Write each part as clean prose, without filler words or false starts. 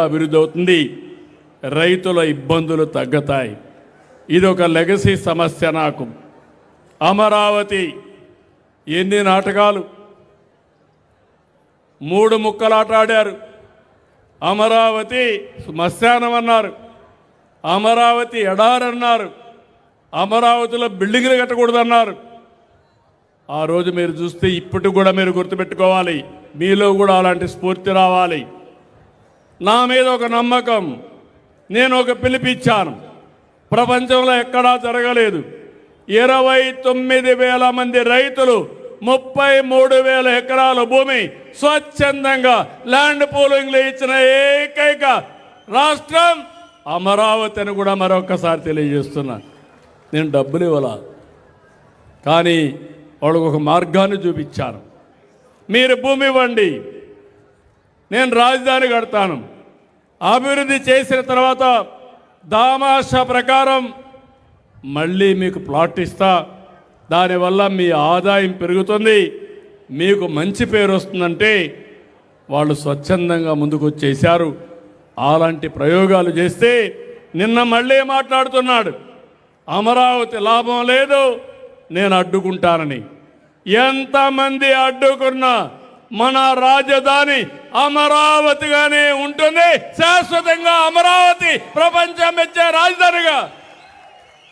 అభివృద్ధి అవుతుంది, రైతుల ఇబ్బందులు తగ్గుతాయి. ఇది ఒక లెగసీ సమస్య. నాకు అమరావతి ఎన్ని నాటకాలు, 3 ముక్కలాట ఆడారు. అమరావతి శ్మశానం అన్నారు, అమరావతి ఎడారన్నారు, అమరావతిలో బిల్డింగ్లు కట్టకూడదన్నారు. ఆ రోజు మీరు చూస్తే ఇప్పటికి కూడా మీరు గుర్తుపెట్టుకోవాలి, మీలో కూడా అలాంటి స్ఫూర్తి రావాలి. నా మీద ఒక నమ్మకం, నేను ఒక పిలిపిచ్చాను, ప్రపంచంలో ఎక్కడా జరగలేదు. 29,000 మంది రైతులు 33,000 ఎకరాల భూమి స్వచ్ఛందంగా ల్యాండ్ పూలింగ్లో ఇచ్చిన ఏకైక రాష్ట్రం అమరావతి అని కూడా మరొకసారి తెలియజేస్తున్నా. నేను డబ్బులు ఇవ్వాల, కానీ వాళ్ళకు ఒక మార్గాన్ని చూపించాను. మీరు భూమి ఇవ్వండి, నేను రాజధాని కడతాను. అభివృద్ధి చేసిన తర్వాత దామాషా ప్రకారం మళ్ళీ మీకు ప్లాట్ ఇస్తా. దానివల్ల మీ ఆదాయం పెరుగుతుంది, మీకు మంచి పేరు వస్తుందంటే వాళ్ళు స్వచ్ఛందంగా ముందుకు వచ్చేశారు. అలాంటి ప్రయోగాలు చేస్తే నిన్న మళ్ళీ మాట్లాడుతున్నాడు, అమరావతి లాభం లేదు, నేను అడ్డుకుంటానని. ఎంతమంది అడ్డుకున్నా మన రాజధాని అమరావతిగానే ఉంటుంది. శాశ్వతంగా అమరావతి ప్రపంచం మెచ్చే రాజధానిగా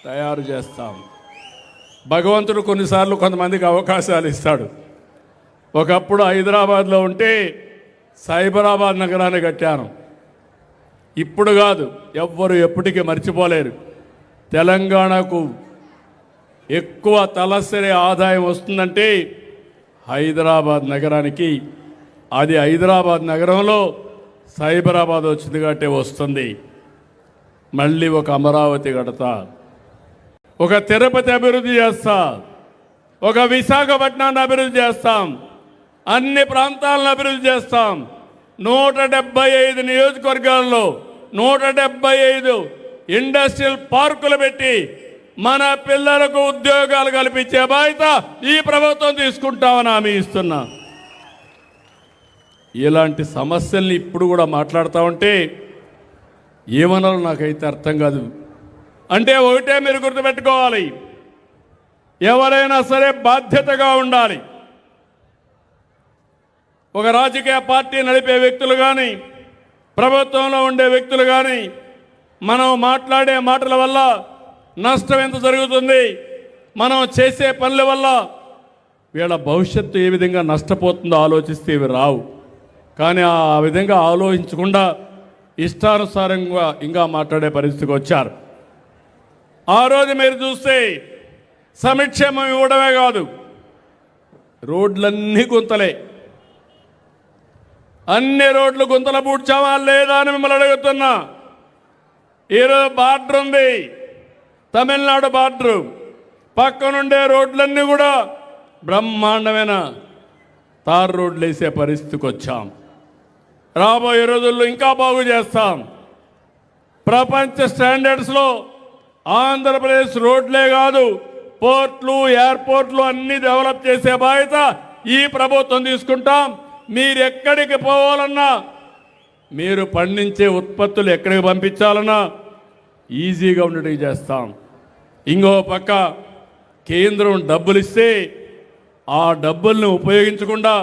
తయారు చేస్తాం. భగవంతుడు కొన్నిసార్లు కొంతమందికి అవకాశాలు ఇస్తాడు. ఒకప్పుడు హైదరాబాద్లో ఉంటే సైబరాబాద్ నగరాన్ని కట్టాను. ఇప్పుడు కాదు, ఎవ్వరు ఎప్పటికీ మర్చిపోలేరు. తెలంగాణకు ఎక్కువ తలసరి ఆదాయం వస్తుందంటే హైదరాబాద్ నగరానికి. అది హైదరాబాద్ నగరంలో సైబరాబాద్ వచ్చింది కాబట్టి వస్తుంది. మళ్ళీ ఒక అమరావతి కడతా, ఒక తిరుపతి అభివృద్ధి చేస్తా, ఒక విశాఖపట్నాన్ని అభివృద్ధి చేస్తాం, అన్ని ప్రాంతాలను అభివృద్ధి చేస్తాం. 175 నియోజకవర్గాల్లో 175 ఇండస్ట్రియల్ పార్కులు పెట్టి మన పిల్లలకు ఉద్యోగాలు కల్పించే బాధ్యత ఈ ప్రభుత్వం తీసుకుంటామని హామీ ఇస్తున్నా. ఇలాంటి సమస్యల్ని ఇప్పుడు కూడా మాట్లాడుతూ ఉంటే ఏమనాలో నాకైతే అర్థం కాదు. అంటే ఒకటే మీరు గుర్తుపెట్టుకోవాలి, ఎవరైనా సరే బాధ్యతగా ఉండాలి. ఒక రాజకీయ పార్టీ నడిపే వ్యక్తులు కానీ, ప్రభుత్వంలో ఉండే వ్యక్తులు కానీ, మనం మాట్లాడే మాటల వల్ల నష్టం ఎంత జరుగుతుంది, మనం చేసే పనుల వల్ల వీళ్ళ భవిష్యత్తు ఏ విధంగా నష్టపోతుందో ఆలోచిస్తే ఇవి రావు. కానీ ఆ విధంగా ఆలోచించకుండా ఇష్టానుసారంగా ఇంకా మాట్లాడే పరిస్థితికి వచ్చారు. ఆ రోజు మీరు చూస్తే సంక్షేమం ఇవ్వడమే కాదు, రోడ్లన్నీ గుంతలే. అన్ని రోడ్లు గుంతలు పూడ్చామా లేదా అని మిమ్మల్ని అడుగుతున్నా. ఈరోజు బార్డర్ ఉంది, తమిళనాడు బార్డరు, పక్కనుండే రోడ్లన్నీ కూడా బ్రహ్మాండమైన తార్ రోడ్లు వేసే పరిస్థితికి వచ్చాం. రాబోయే రోజుల్లో ఇంకా బాగు చేస్తాం. ప్రపంచ స్టాండర్డ్స్లో ఆంధ్రప్రదేశ్ రోడ్లే కాదు, పోర్ట్లు, ఎయిర్పోర్ట్లు అన్నీ డెవలప్ చేసే బాధ్యత ఈ ప్రభుత్వం తీసుకుంటాం. మీరు ఎక్కడికి పోవాలన్నా, మీరు పండించే ఉత్పత్తులు ఎక్కడికి పంపించాలన్నా ఈజీగా ఉండేవి చేస్తాం. ఇంకో పక్క కేంద్రం డబ్బులు ఇస్తే ఆ డబ్బుల్ని ఉపయోగించకుండా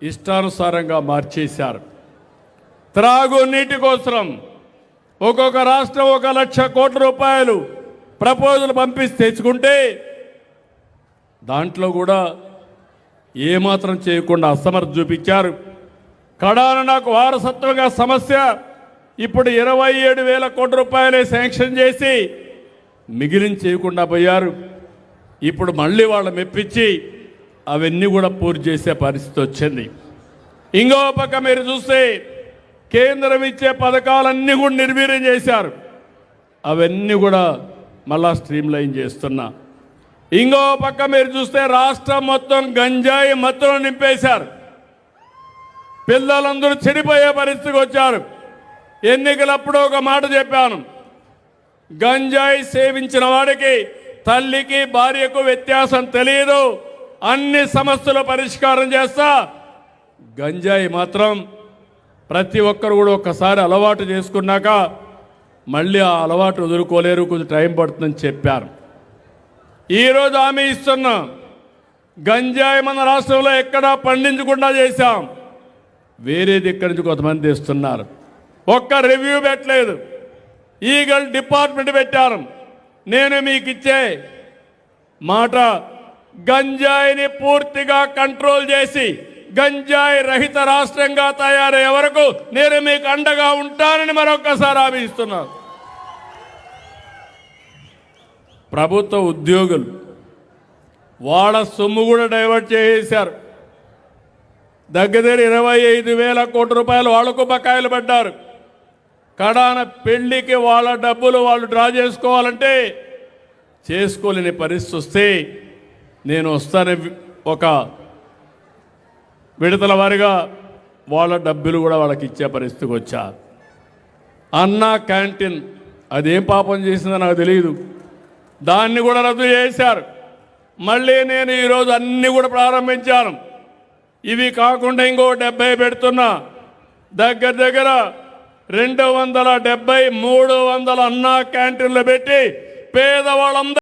ఇష్టానుసారంగా మార్చేశారు. త్రాగునీటి కోసం ఒక్కొక్క రాష్ట్రం 1,00,000 కోట్ల రూపాయలు ప్రపోజల్ పంపిస్తే తెచ్చుకుంటే దాంట్లో కూడా ఏమాత్రం చేయకుండా అసమర్థ చూపించారు. కడాన నాకు వారసత్వంగా సమస్య ఇప్పుడు 27,000 కోట్ల రూపాయలే శాంక్షన్ చేసి మిగిలిన చేయకుండా పోయారు. ఇప్పుడు మళ్ళీ వాళ్ళ మెప్పించి అవన్నీ కూడా పూర్తి చేసే పరిస్థితి వచ్చింది. ఇంకో పక్క మీరు చూస్తే కేంద్రం ఇచ్చే పథకాలన్నీ కూడా నిర్వీర్యం చేశారు. అవన్నీ కూడా మళ్ళా స్ట్రీమ్లైన్ చేస్తున్నా. ఇంకో పక్క మీరు చూస్తే రాష్ట్రం మొత్తం గంజాయి మత్తులో నింపేశారు. పిల్లలందరూ చెడిపోయే పరిస్థితికి వచ్చారు. ఎన్నికలప్పుడు ఒక మాట చెప్పాను, గంజాయి సేవించిన వాడికి తల్లికి భార్యకు వ్యత్యాసం తెలియదు, అన్ని సమస్యలు పరిష్కారం చేస్తా, గంజాయి మాత్రం ప్రతి ఒక్కరు కూడా ఒక్కసారి అలవాటు చేసుకున్నాక మళ్ళీ ఆ అలవాటు వదులుకోలేరు, కొంచెం టైం పడుతుందని చెప్పారు. ఈరోజు హామీ ఇస్తున్నా, గంజాయి మన రాష్ట్రంలో ఎక్కడా పండించకుండా చేశాం. వేరే దగ్గర నుంచి కొంతమంది తెస్తున్నారు. ఒక్క రివ్యూ పెట్టలేదు. ఈగల్ డిపార్ట్మెంట్ పెట్టారు. నేను మీకు ఇచ్చే మాట, గంజాయిని పూర్తిగా కంట్రోల్ చేసి గంజాయి రహిత రాష్ట్రంగా తయారయ్యే వరకు నేను మీకు అండగా ఉంటానని మరొకసారి హామీ ఇస్తున్నాను. ప్రభుత్వ ఉద్యోగులు వాళ్ళ సొమ్ము కూడా డైవర్ట్ చేసేశారు. దగ్గర 25,000 కోట్ల రూపాయలు వాళ్లకు బకాయిలు పడ్డారు. కడాన పెళ్లికి వాళ్ళ డబ్బులు వాళ్ళు డ్రా చేసుకోవాలంటే చేసుకోలేని పరిస్థితి వస్తే నేను వస్తానని ఒక విడతల వారిగా వాళ్ళ డబ్బులు కూడా వాళ్ళకి ఇచ్చే పరిస్థితికి వచ్చా. అన్నా క్యాంటీన్ అదేం పాపం చేసిందో నాకు తెలియదు, దాన్ని కూడా రద్దు చేశారు. మళ్ళీ నేను ఈరోజు అన్నీ కూడా ప్రారంభించాను. ఇవి కాకుండా ఇంకో 70 పెడుతున్నా. దగ్గర 270, 300 అన్నా క్యాంటీన్లు పెట్టి పేదవాళ్ళందరూ